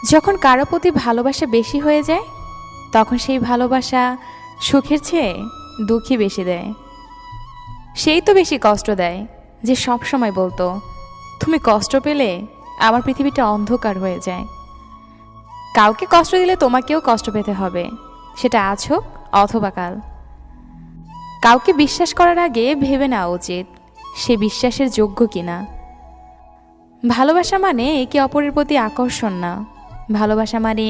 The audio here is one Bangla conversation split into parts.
যখন কারো প্রতি ভালোবাসা বেশি হয়ে যায় তখন সেই ভালোবাসা সুখের চেয়ে দুঃখই বেশি দেয়। সেই তো বেশি কষ্ট দেয় যে সব সময় বলতো, তুমি কষ্ট পেলে আমার পৃথিবীটা অন্ধকার হয়ে যায়। কাউকে কষ্ট দিলে তোমাকেও কষ্ট পেতে হবে, সেটা আজ হোক অথবা কাল। কাউকে বিশ্বাস করার আগে ভেবে নেওয়া উচিত সে বিশ্বাসের যোগ্য কিনা। ভালোবাসা মানে একে অপরের প্রতি আকর্ষণ না, ভালোবাসা মানে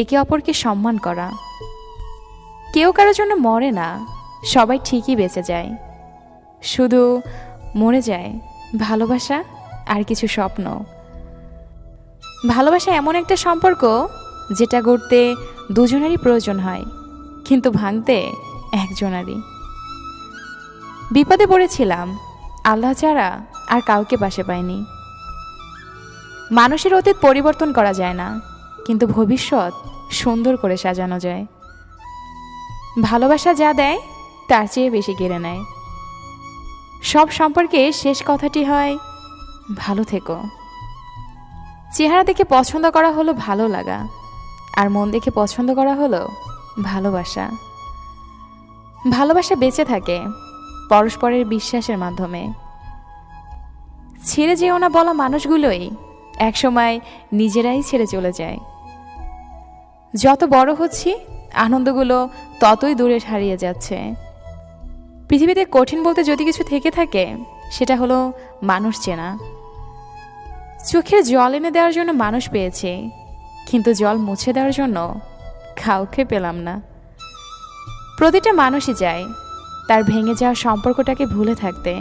একে অপরকে সম্মান করা। কেউ কারোর জন্য মরে না, সবাই ঠিকই বেঁচে যায়, শুধু মরে যায় ভালোবাসা আর কিছু স্বপ্ন। ভালোবাসা এমন একটা সম্পর্ক যেটা গড়তে দুজনেরই প্রয়োজন হয়, কিন্তু ভাঙতে একজনারই। বিপদে পড়েছিলাম, আল্লাহ ছাড়া আর কাউকে পাশে পাইনি। মানুষের অতীত পরিবর্তন করা যায় না, কিন্তু ভবিষ্যৎ সুন্দর করে সাজানো যায়। ভালোবাসা যা দেয় তার চেয়ে বেশি কেড়ে নেয়। সব সম্পর্কে শেষ কথাটি হয়, ভালো থেকো। চেহারা দেখে পছন্দ করা হলো ভালো লাগা, আর মন দেখে পছন্দ করা হলো ভালোবাসা। ভালোবাসা বেঁচে থাকে পরস্পরের বিশ্বাসের মাধ্যমে। ছেড়ে যেও না বলা মানুষগুলোই একসময় নিজেরাই ছেড়ে চলে যায়। যত বড় হচ্ছি আনন্দগুলো ততই দূরে হারিয়ে যাচ্ছে। পৃথিবীতে কঠিন বলতে যদি কিছু থেকে থাকে সেটা হলো মানুষ চেনা। চোখের জল এনে দেওয়ার জন্য মানুষ পেয়েছি, কিন্তু জল মুছে দেওয়ার জন্য কাউকে পেলাম না। প্রতিটা মানুষই চায় তার ভেঙে যাওয়া সম্পর্কটাকে ভুলে থাকতে,